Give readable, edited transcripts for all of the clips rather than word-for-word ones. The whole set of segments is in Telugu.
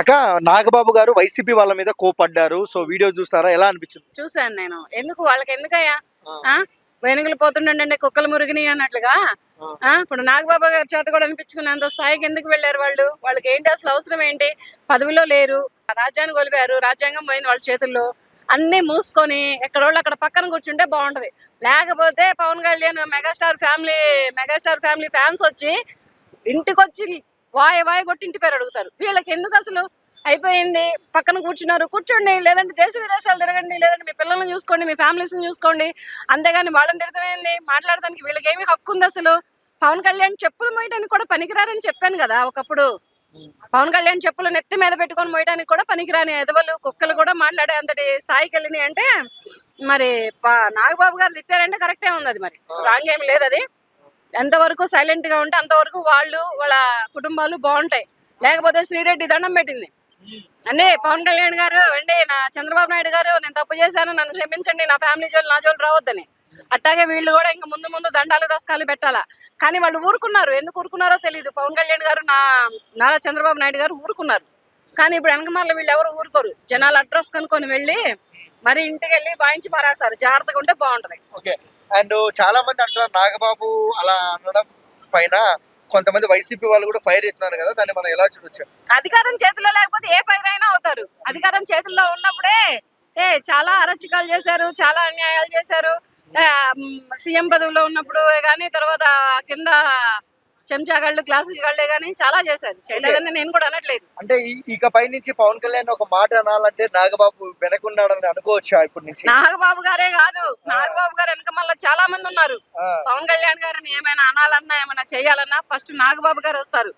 అక్క, నాగబాబు గారు వైసీపీ వాళ్ళ మీద కోపడ్డారు. సో వీడియో చూస్తారా, ఎలా అనిపించింది? చూసాను నేను. ఎందుకు వాళ్ళకి ఎందుకయ్యా వెనుకలు పోతుండండి కుక్కలు మురిగినాయి అన్నట్లుగా. ఇప్పుడు నాగబాబు గారి చేత కూడా అనిపించుకున్నంత స్థాయికి ఎందుకు వెళ్ళారు వాళ్ళు? వాళ్ళకి ఏంటి అసలు అవసరం ఏంటి? పదవిలో లేరు, రాజ్యాన్ని కొలిపారు, రాజ్యాంగం పోయింది వాళ్ళ చేతుల్లో. అన్ని మూసుకొని ఎక్కడోళ్ళు అక్కడ పక్కన కూర్చుంటే బాగుంటది. లేకపోతే Pawan Kalyan megastar family fans వచ్చి ఇంటికి వచ్చి వాయి కొట్టి ఇంటి పేరు అడుగుతారు. వీళ్ళకి ఎందుకు అసలు? అయిపోయింది, పక్కన కూర్చోండి, లేదంటే దేశ విదేశాలు తిరగండి, లేదంటే మీ పిల్లల్ని చూసుకోండి, మీ ఫ్యామిలీస్ని చూసుకోండి. అంతేగాని వాళ్ళని తిడతామేంది? మాట్లాడడానికి వీళ్ళకి ఏమి హక్కు ఉంది అసలు? పవన్ కళ్యాణ్ చెప్పులు మోయడానికి కూడా పనికిరారని చెప్పాను కదా ఒకప్పుడు. పవన్ కళ్యాణ్ చెప్పులు నెత్తి మీద పెట్టుకొని మోయడానికి కూడా పనికిరాని ఎదవలు కుక్కలు కూడా మాట్లాడే అంతటి స్థాయికి వెళ్ళినాయి అంటే మరి నాగబాబు గారు తిట్టారంటే కరెక్టే ఉంది. అది మరి రాంగ్ ఏమి లేదు. అది ఎంతవరకు సైలెంట్ గా ఉంటే అంతవరకు వాళ్ళ కుటుంబాలు బాగుంటాయి. లేకపోతే శ్రీరెడ్డి దండం పెట్టింది అండి, పవన్ కళ్యాణ్ గారు అండి, నా చంద్రబాబు నాయుడు గారు నేను తప్పు చేశాను, నన్ను క్షమించండి, నా ఫ్యామిలీ జోలు నా జోలు రావద్దని. అట్టాగే వీళ్ళు కూడా ఇంకా ముందు దండాలు దశకాలు పెట్టాలా. కానీ వాళ్ళు ఊరుకున్నారు. ఎందుకు ఊరుకున్నారో తెలియదు. పవన్ కళ్యాణ్ గారు నారా చంద్రబాబు నాయుడు గారు ఊరుకున్నారు. కానీ ఇప్పుడు వెనకమాల వీళ్ళు ఎవరు ఊరుకోరు. జనాలు అడ్రస్ కనుక్కొని వెళ్ళి మరి ఇంటికి వెళ్ళి వాయించి పారేస్తారు. జాగ్రత్తగా ఉంటే బాగుంటది. ఓకే. అండ్ చాలా మంది అంటున్నారు నాగబాబు అలా అనడం పైన కొంతమంది వైసీపీ వాళ్ళు కూడా ఫైర్ అవుతున్నారు కదా, దాన్ని మనం ఎలా చూడొచ్చు? అధికారం చేతిలో లేకపోతే ఏ ఫైర్ అయినా అవుతారు. అధికారం చేతుల్లో ఉన్నప్పుడే చాలా అరచకాలు చేశారు, చాలా అన్యాయాలు చేశారు. సీఎం పదవిలో ఉన్నప్పుడు కానీ, తర్వాత కింద చెంచాగాళ్ళు క్లాసుగాళ్లే కానీ చాలా చేశారు. చేయలేదని నేను కూడా అనట్లేదు. అంటే ఇకపై నుంచి పవన్ కళ్యాణ్ ఒక మాట అనాలంటే నాగబాబు వెనకున్నాడని అనుకోవచ్చా ఇప్పటి నుంచి? నాగబాబు గారే కాదు, నాగబాబు గారు వెనక మళ్ళీ చాలా మంది ఉన్నారు. పవన్ కళ్యాణ్ గారిని ఏమైనా అనాలన్నా ఏమైనా చేయాలన్నా ఫస్ట్ నాగబాబు గారు వస్తారు.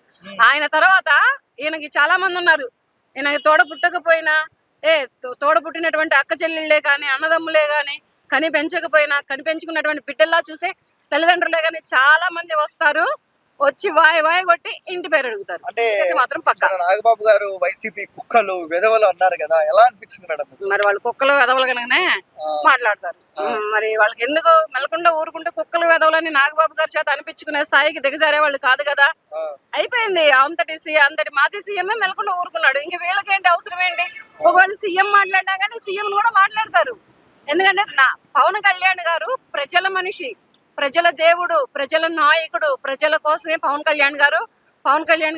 ఆయన తర్వాత ఈయనకి చాలా మంది ఉన్నారు. ఈయనకి తోడ పుట్టకపోయినా తోడ పుట్టినటువంటి అక్క చెల్లెళ్ళే కానీ, అన్నదమ్ములే కానీ, కని పెంచుకున్నటువంటి బిడ్డల్లా చూసే తల్లిదండ్రులే కానీ చాలా మంది వస్తారు. వచ్చి వాయి కొట్టి ఇంటి పేరు అడుగుతారు. అంటే మాత్రం పక్క. నాగబాబు గారు వైసీపీ కుక్కలు వెధవలు అన్నారు కదా, ఎలా అనిపించింది మేడం? మరి వాళ్ళు కుక్కలు వెధవలు కనుకనే మాట్లాడతారు. మరి వాళ్ళకి ఎందుకు మెలకుండా ఊరుకుంటే కుక్కలు వెధవలని నాగబాబు గారి చేత అనిపించుకునే స్థాయికి దిగజారే వాళ్ళు కాదు కదా. అయిపోయింది. అంతటి మాజీ సీఎం మెలకుండా ఊరుకున్నాడు. ఇంక వీళ్ళకేంటి అవసరం ఏంటి? ఒకవేళ సీఎం మాట్లాడినా కానీ సీఎం కూడా మాట్లాడతారు. ఎందుకంటే పవన్ కళ్యాణ్ గారు ప్రజల మనిషి, ప్రజల దేవుడు, ప్రజల నాయకుడు. ప్రజల కోసమే పవన్ కళ్యాణ్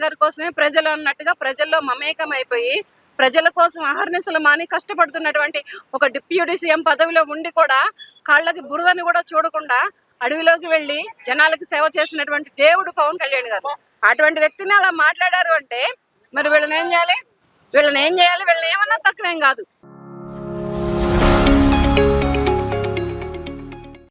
గారి కోసమే ప్రజలు అన్నట్టుగా ప్రజల్లో మమేకం అయిపోయి ప్రజల కోసం అహర్నిశలు మాని కష్టపడుతున్నటువంటి ఒక డిప్యూటీ సీఎం పదవిలో ఉండి కూడా కాళ్ళకి బురదని కూడా చూడకుండా అడవిలోకి వెళ్ళి జనాలకి సేవ చేసినటువంటి దేవుడు పవన్ కళ్యాణ్ గారు. అటువంటి వ్యక్తిని అలా మాట్లాడారు అంటే మరి వీళ్ళని ఏం చేయాలి? వీళ్ళని ఏమన్నా తక్కువేం కాదు.